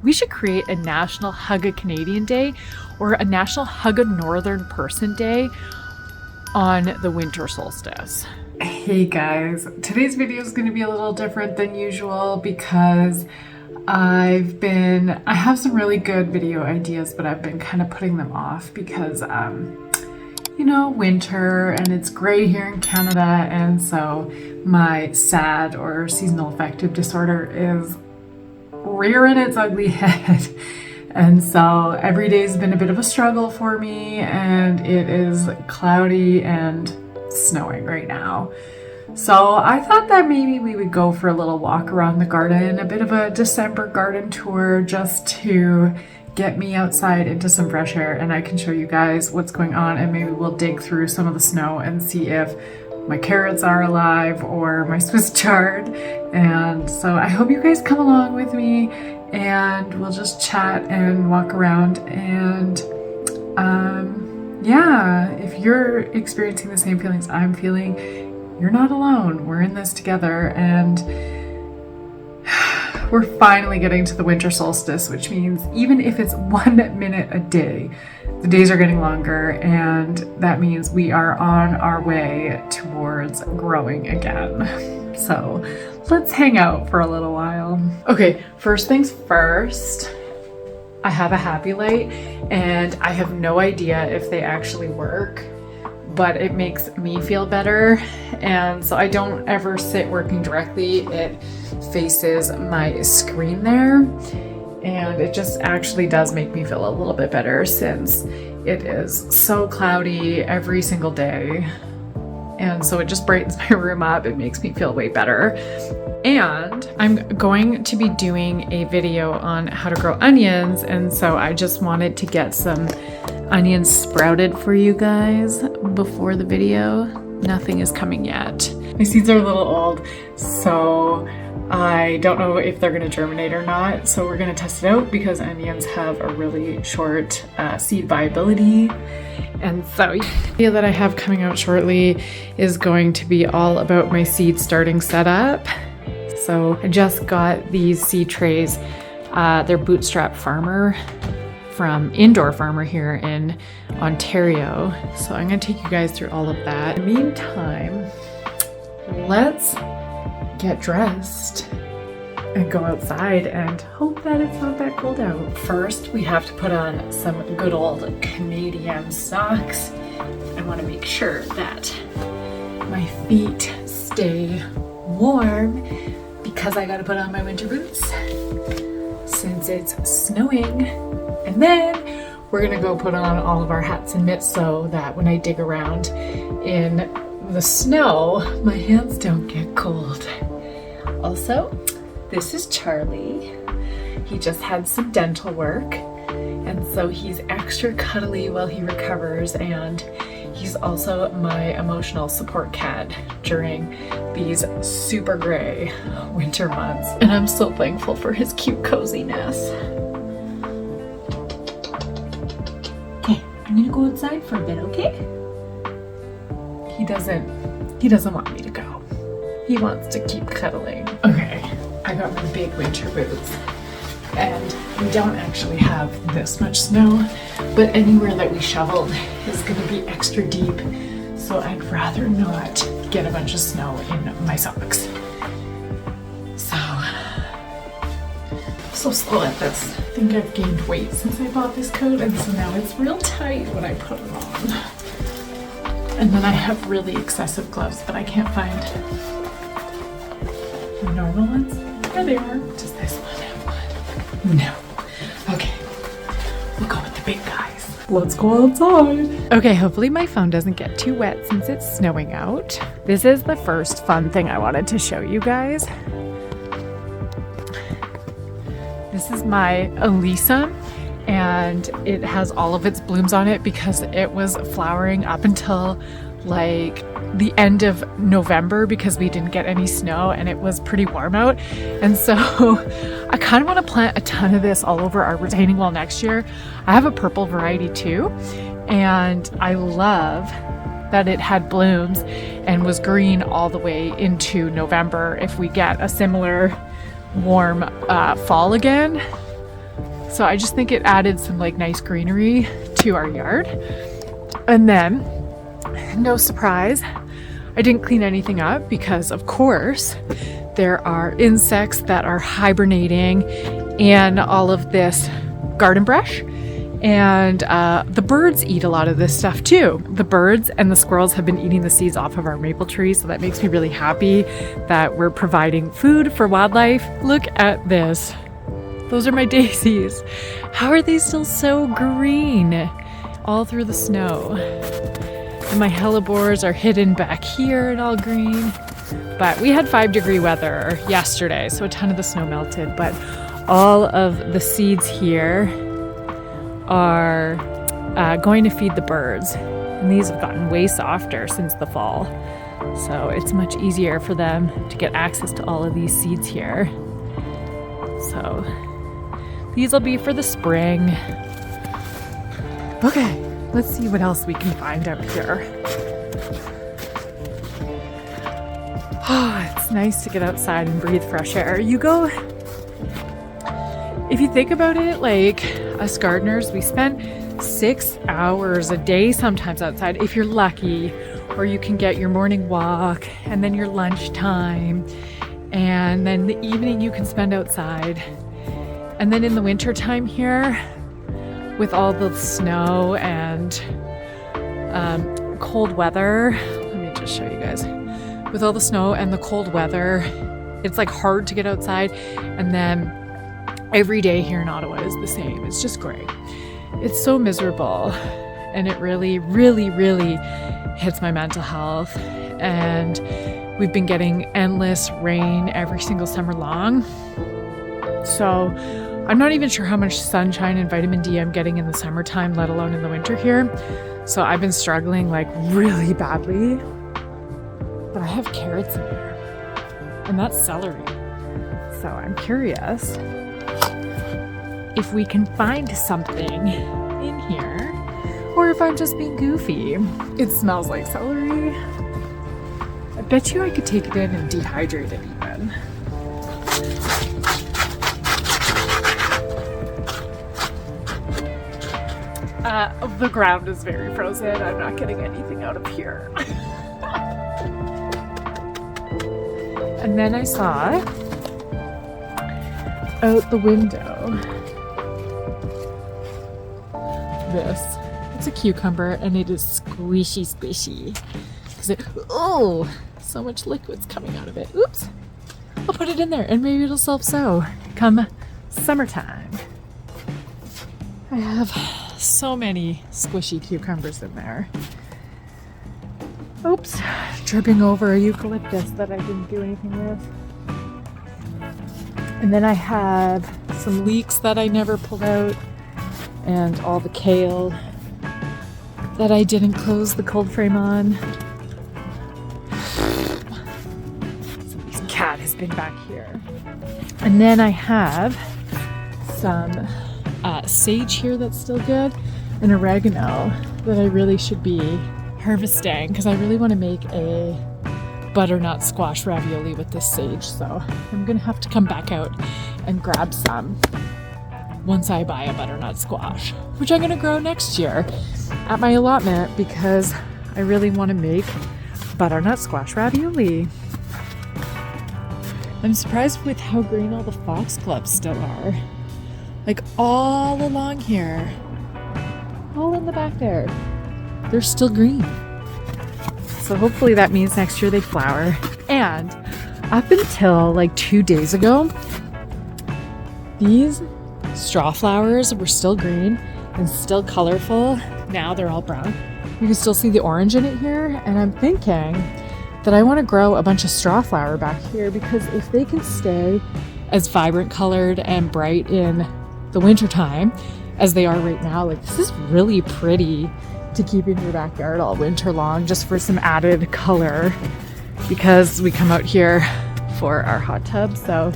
we should create a National Hug a Canadian Day or a National Hug a Northern Person Day on the winter solstice. Hey guys, today's video is going to be a little different than usual because I have some really good video ideas, but I've been kind of putting them off because you know, winter and it's gray here in Canada, and so my SAD or seasonal affective disorder is rearing its ugly head. And so every day has been a bit of a struggle for me, and it is cloudy and snowing right now. So I thought that maybe we would go for a little walk around the garden, a bit of a December garden tour, just to get me outside into some fresh air, and I can show you guys what's going on, and maybe we'll dig through some of the snow and see if my carrots are alive or my Swiss chard. And so I hope you guys come along with me and we'll just chat and walk around. And yeah, if you're experiencing the same feelings I'm feeling, you're not alone. We're in this together, and we're finally getting to the winter solstice, which means even if it's 1 minute a day, the days are getting longer, and that means we are on our way towards growing again. So let's hang out for a little while. Okay, first things first, I have a happy light, and I have no idea if they actually work, but it makes me feel better. And so I don't ever sit working directly. It faces my screen there, and it just actually does make me feel a little bit better since it is so cloudy every single day. And so it just brightens my room up. It makes me feel way better. And I'm going to be doing a video on how to grow onions, and so I just wanted to get some onions sprouted for you guys before the video. Nothing is coming yet. My seeds are a little old, so I don't know if they're gonna germinate or not. So we're gonna test it out because onions have a really short seed viability. And so the video that I have coming out shortly is going to be all about my seed starting setup. So I just got these seed trays. They're Bootstrap Farmer from Indoor Farmer here in Ontario. So I'm gonna take you guys through all of that. In the meantime, let's get dressed and go outside and hope that it's not that cold out. First, we have to put on some good old Canadian socks. I wanna make sure that my feet stay warm because I gotta put on my winter boots since it's snowing. And then we're gonna go put on all of our hats and mitts so that when I dig around in the snow, my hands don't get cold. Also, this is Charlie. He just had some dental work, and so he's extra cuddly while he recovers, and he's also my emotional support cat during these super gray winter months. And I'm so thankful for his cute coziness. Okay, I'm gonna go outside for a bit, okay? He doesn't want me to go. He wants to keep cuddling. Okay, I got my big winter boots, and we don't actually have this much snow, but anywhere that we shoveled is gonna be extra deep, so I'd rather not get a bunch of snow in my socks. So slow at this. I think I've gained weight since I bought this coat, and so now it's real tight when I put it on. And then I have really excessive gloves, but I can't find the normal ones. There they are. Does this one have one? No. Okay. We'll go with the big guys. Let's go outside. Okay, hopefully my phone doesn't get too wet since it's snowing out. This is the first fun thing I wanted to show you guys. This is my Alyssum, and it has all of its blooms on it because it was flowering up until like the end of November because we didn't get any snow and it was pretty warm out. And so I kind of want to plant a ton of this all over our retaining wall next year. I have a purple variety too, and I love that it had blooms and was green all the way into November. If we get a similar warm fall again, So I just think it added some like nice greenery to our yard. And then, no surprise, I didn't clean anything up because of course there are insects that are hibernating and all of this garden brush. And the birds eat a lot of this stuff too. The birds and the squirrels have been eating the seeds off of our maple trees, so that makes me really happy that we're providing food for wildlife. Look at this. Those are my daisies. How are they still so green? All through the snow. And my hellebores are hidden back here and all green. But we had 5-degree weather yesterday, so a ton of the snow melted. But all of the seeds here are going to feed the birds. And these have gotten way softer since the fall. So it's much easier for them to get access to all of these seeds here. So these will be for the spring. Okay, let's see what else we can find out here. Oh, it's nice to get outside and breathe fresh air. If you think about it, like us gardeners, we spend 6 hours a day sometimes outside if you're lucky, or you can get your morning walk and then your lunchtime, and then the evening you can spend outside. And then in the winter time here, with all the snow and cold weather, let me just show you guys. With all the snow and the cold weather, it's like hard to get outside. And then every day here in Ottawa is the same. It's just gray. It's so miserable. And it really, really, really hits my mental health. And we've been getting endless rain every single summer long. So I'm not even sure how much sunshine and vitamin D I'm getting in the summertime, let alone in the winter here. So I've been struggling like really badly. But I have carrots in there, and that's celery. So I'm curious if we can find something in here, or if I'm just being goofy. It smells like celery. I bet you I could take it in and dehydrate it even. The ground is very frozen. I'm not getting anything out of here. And then I saw out the window this. It's a cucumber and it is squishy. Oh, so much liquid's coming out of it. Oops. I'll put it in there and maybe it'll self-sow come summertime. I have so many squishy cucumbers in there. Oops, tripping over a eucalyptus that I didn't do anything with. And then I have some leeks that I never pulled out, and all the kale that I didn't close the cold frame on. Somebody's cat has been back here. And then I have some sage here that's still good, and oregano that I really should be harvesting because I really want to make a butternut squash ravioli with this sage. So I'm gonna have to come back out and grab some once I buy a butternut squash, which I'm gonna grow next year at my allotment because I really want to make butternut squash ravioli. I'm surprised with how green all the foxgloves still are. Like all along here, all in the back there, they're still green. So hopefully that means next year they flower. And up until like 2 days ago, these straw flowers were still green and still colorful. Now they're all brown. You can still see the orange in it here. And I'm thinking that I want to grow a bunch of straw flower back here because if they can stay as vibrant colored and bright in the winter time as they are right now, like this is really pretty to keep in your backyard all winter long, just for some added color because we come out here for our hot tub. So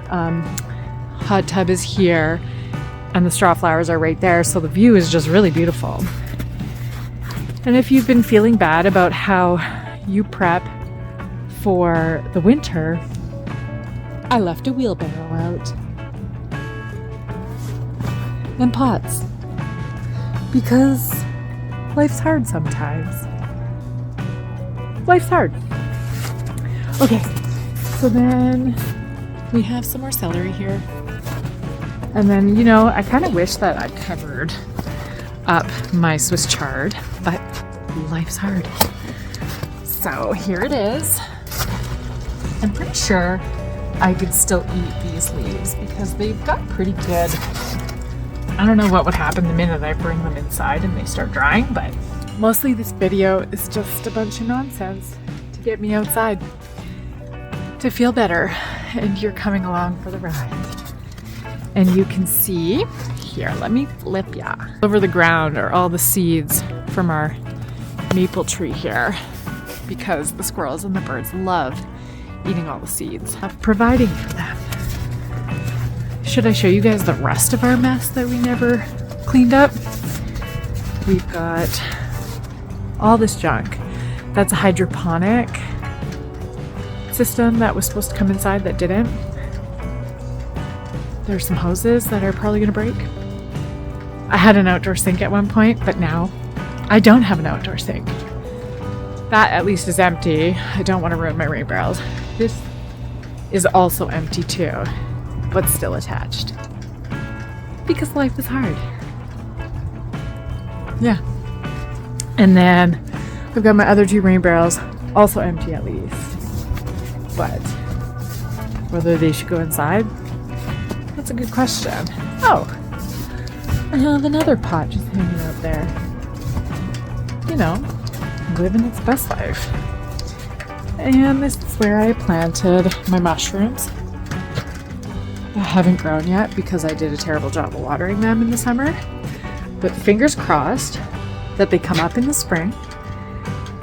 hot tub is here and the straw flowers are right there, so the view is just really beautiful. And if you've been feeling bad about how you prep for the winter, I left a wheelbarrow out. and pots. Because life's hard sometimes. Life's hard. Okay, so then we have some more celery here. And then, you know, I kind of wish that I'd covered up my Swiss chard, but life's hard. So here it is. I'm pretty sure I could still eat these leaves because they've got pretty good. I don't know what would happen the minute I bring them inside and they start drying, but mostly this video is just a bunch of nonsense to get me outside to feel better, and you're coming along for the ride. And you can see here, let me flip ya. Over the ground are all the seeds from our maple tree here, because the squirrels and the birds love eating all the seeds. I'm providing for them. Should I show you guys the rest of our mess that we never cleaned up? We've got all this junk. That's a hydroponic system that was supposed to come inside that didn't. There's some hoses that are probably gonna break. I had an outdoor sink at one point, but now I don't have an outdoor sink. That at least is empty. I don't want to ruin my rain barrels. This is also empty too, but still attached. Because life is hard. Yeah. And then I've got my other 2 rain barrels, also empty at least. But whether they should go inside, that's a good question. Oh, I have another pot just hanging out there. You know, living its best life. And this is where I planted my mushrooms that haven't grown yet because I did a terrible job of watering them in the summer. But fingers crossed that they come up in the spring.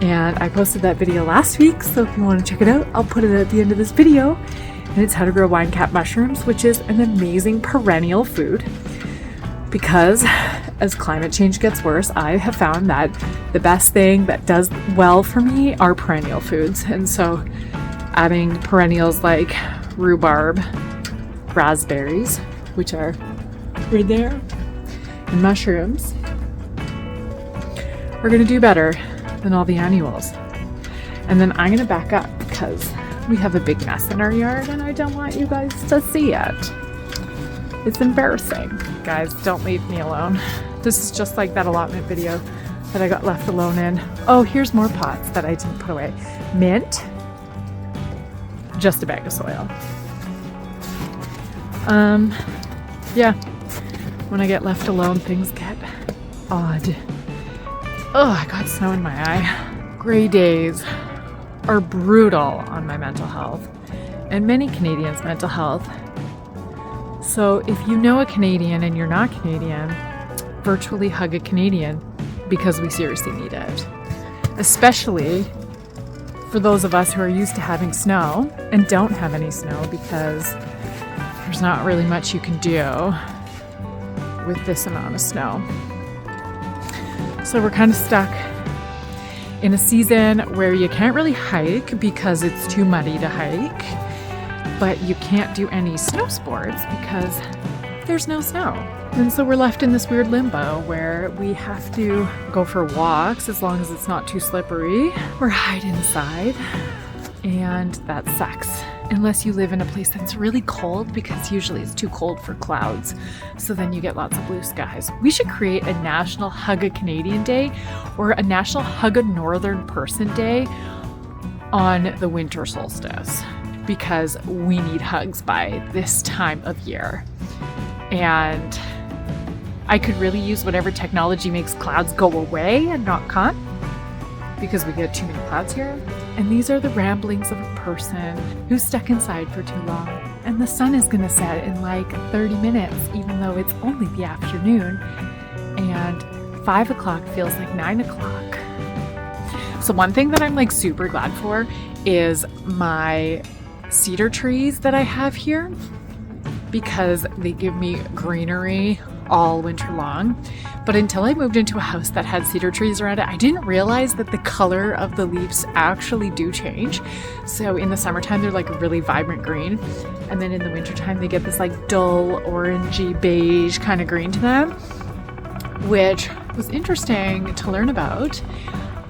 And I posted that video last week, so if you want to check it out, I'll put it at the end of this video. And it's how to grow wine cap mushrooms, which is an amazing perennial food. Because as climate change gets worse, I have found that the best thing that does well for me are perennial foods. And so adding perennials like rhubarb, raspberries, which are right there, and mushrooms are going to do better than all the annuals. And then I'm going to back up because we have a big mess in our yard and I don't want you guys to see it. It's embarrassing. Guys, don't leave me alone. This is just like that allotment video that I got left alone in. Oh, here's more pots that I didn't put away. Mint. Just a bag of soil. Yeah. When I get left alone, things get odd. Oh, I got snow in my eye. Gray days are brutal on my mental health and many Canadians' mental health. So if you know a Canadian and you're not Canadian, virtually hug a Canadian because we seriously need it. Especially for those of us who are used to having snow and don't have any snow because there's not really much you can do with this amount of snow. So we're kind of stuck in a season where you can't really hike because it's too muddy to hike, but you can't do any snow sports because there's no snow. And so we're left in this weird limbo where we have to go for walks as long as it's not too slippery or hide inside. And that sucks. Unless you live in a place that's really cold, because usually it's too cold for clouds. So then you get lots of blue skies. We should create a National Hug a Canadian Day or a National Hug a Northern Person Day on the winter solstice, because we need hugs by this time of year. And I could really use whatever technology makes clouds go away and not come, because we get too many clouds here. And these are the ramblings of a person who's stuck inside for too long. And the sun is gonna set in like 30 minutes, even though it's only the afternoon. And 5 o'clock feels like 9 o'clock. So one thing that I'm like super glad for is my cedar trees that I have here, because they give me greenery all winter long. But until I moved into a house that had cedar trees around it, I didn't realize that the color of the leaves actually do change. So in the summertime, they're like a really vibrant green. And then in the wintertime, they get this like dull orangey beige kind of green to them, which was interesting to learn about.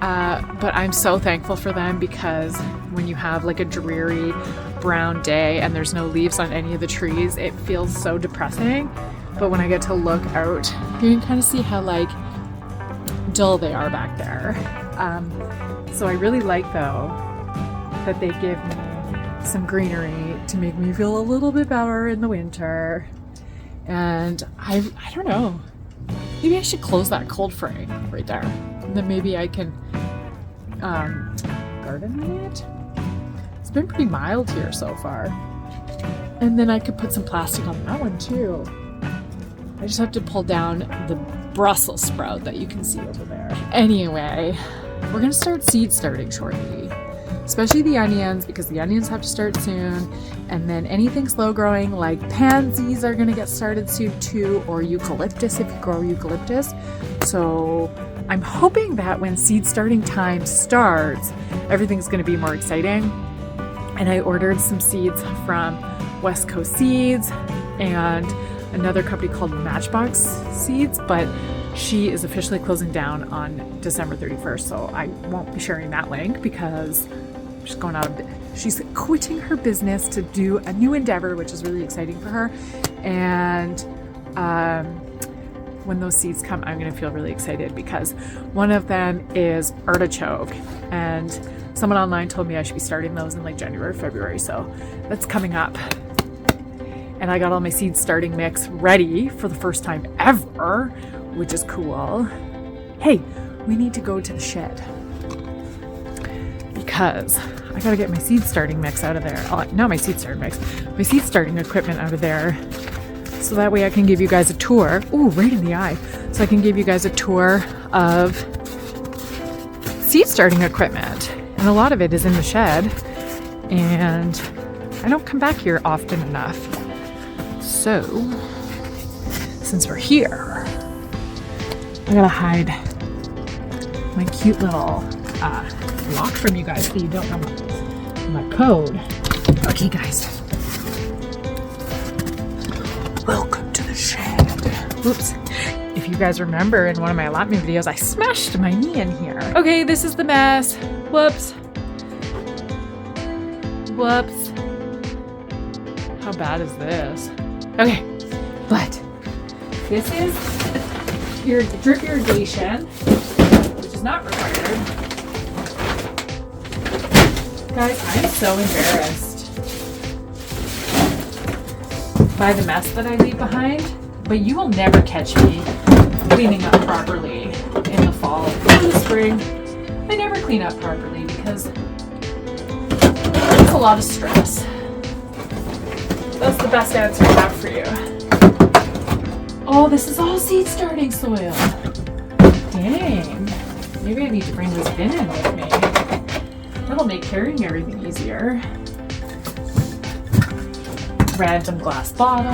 But I'm so thankful for them, because when you have like a dreary brown day and there's no leaves on any of the trees, it feels so depressing. But when I get to look out, you can kind of see how like dull they are back there. So I really like though that they give me some greenery to make me feel a little bit better in the winter. And I don't know, maybe I should close that cold frame right there, and then maybe I can garden in it. It's been pretty mild here so far. And then I could put some plastic on that one too. I just have to pull down the Brussels sprout that you can see over there. Anyway, we're gonna start seed starting shortly, especially the onions, because the onions have to start soon. And then anything slow growing like pansies are gonna get started soon too, or eucalyptus if you grow eucalyptus. So I'm hoping that when seed starting time starts, everything's gonna be more exciting. And I ordered some seeds from West Coast Seeds and another company called Matchbox Seeds, but she is officially closing down on December 31st, so I won't be sharing that link because she's going out of she's quitting her business to do a new endeavor, which is really exciting for her. And when those seeds come, I'm going to feel really excited, because one of them is artichoke, and someone online told me I should be starting those in like January, February, so that's coming up. And I got all my seed starting mix ready for the first time ever, which is cool. Hey, we need to go to the shed, because I gotta get my seed starting mix out of there. Oh, not my seed starting mix, my seed starting equipment out of there, so that way I can give you guys a tour. Ooh, right in the eye. So I can give you guys a tour of seed starting equipment. And a lot of it is in the shed, and I don't come back here often enough. So, since we're here, I gotta hide my cute little lock from you guys so you don't know my code. Okay, guys. Welcome to the shed. Oops. If you guys remember, in one of my allotment videos, I smashed my knee in here. Okay, this is the mess. Whoops. Whoops. How bad is this? Okay, but this is your drip irrigation, which is not required. Guys, I'm so embarrassed by the mess that I leave behind, but you will never catch me cleaning up properly in the fall or the spring. I never clean up properly because it's a lot of stress. That's the best answer I have for you. Oh, this is all seed starting soil. Dang. Maybe I need to bring this bin in with me. That'll make carrying everything easier. Random glass bottle.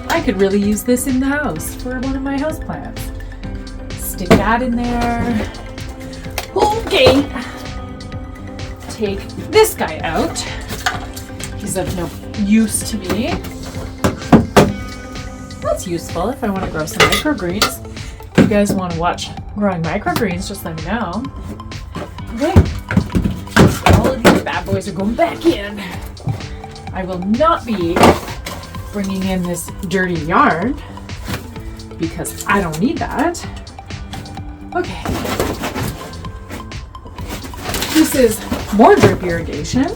I could really use this in the house for one of my houseplants. Stick that in there. Okay. Take this guy out. He's of no use to me. That's useful if I want to grow some microgreens. If you guys want to watch growing microgreens, just let me know. Okay. All of these bad boys are going back in. I will not be bringing in this dirty yarn because I don't need that. Okay. This is more drip irrigation.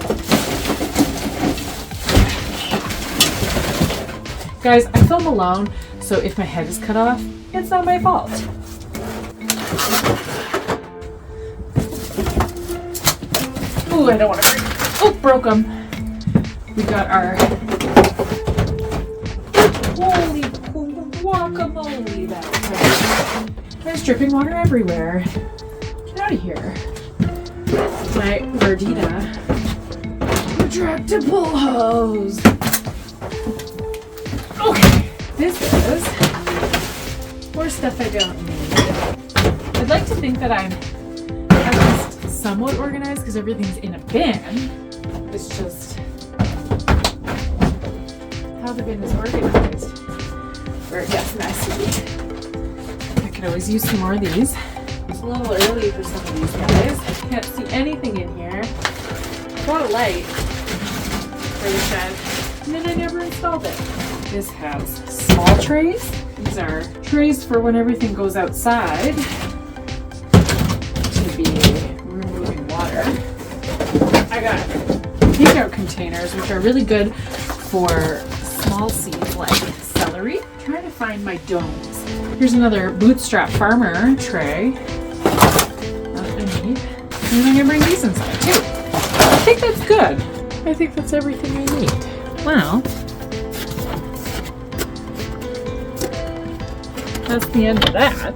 Guys, I film alone, so if my head is cut off, it's not my fault. Ooh, I don't want to break. Oh, broke them. We got our holy guacamole. There's dripping water everywhere. Get out of here. My Verdita retractable hose. Okay, This is more stuff I don't need. I'd like to think that I'm at least somewhat organized because everything's in a bin. It's just how the bin is organized where it gets messy. I could always use some more of these. It's a little early for some of these guys. I can't see anything in here. Got a light for the shed, and then I never installed it. This has small trays. These are trays for when everything goes outside to be removing water. I got takeout containers, which are really good for small seeds like celery. I'm trying to find my domes. Here's another bootstrap farmer tray that I need. And I'm gonna bring these inside too. I think that's good. I think that's everything I need. Well, that's the end of that.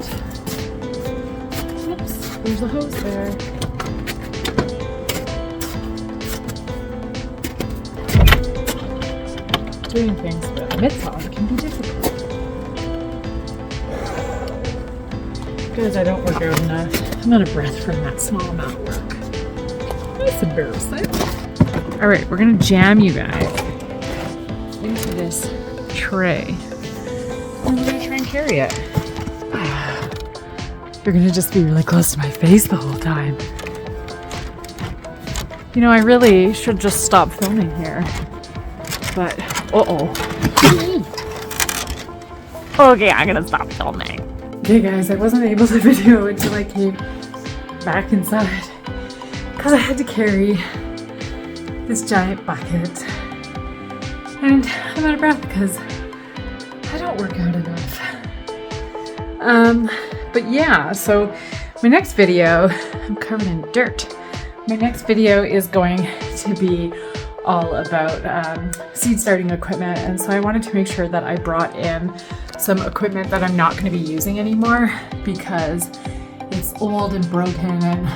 Oops, there's a hose there. Doing things with mitts on can be difficult. Because I don't work out enough. I'm out of breath from that small amount of work. That's embarrassing. All right, we're gonna jam you guys into this tray. I'm gonna try and carry it. You're gonna just be really close to my face the whole time. You know, I really should just stop filming here. But, okay, I'm gonna stop filming. Okay guys, I wasn't able to video until I came back inside because I had to carry this giant bucket. And I'm out of breath because I don't work out enough. But yeah, so my next video, I'm covered in dirt. My next video is going to be all about seed starting equipment, and so I wanted to make sure that I brought in some equipment that I'm not going to be using anymore because it's old and broken, and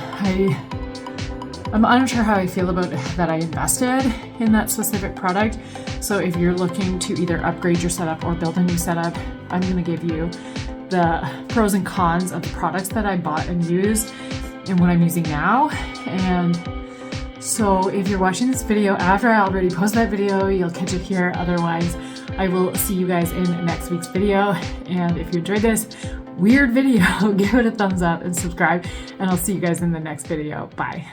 I'm unsure how I feel about that I invested in that specific product. So if you're looking to either upgrade your setup or build a new setup, I'm going to give you the pros and cons of the products that I bought and used and what I'm using now. And so if you're watching this video after I already post that video, you'll catch it here. Otherwise, I will see you guys in next week's video. And if you enjoyed this weird video, give it a thumbs up and subscribe, and I'll see you guys in the next video. Bye.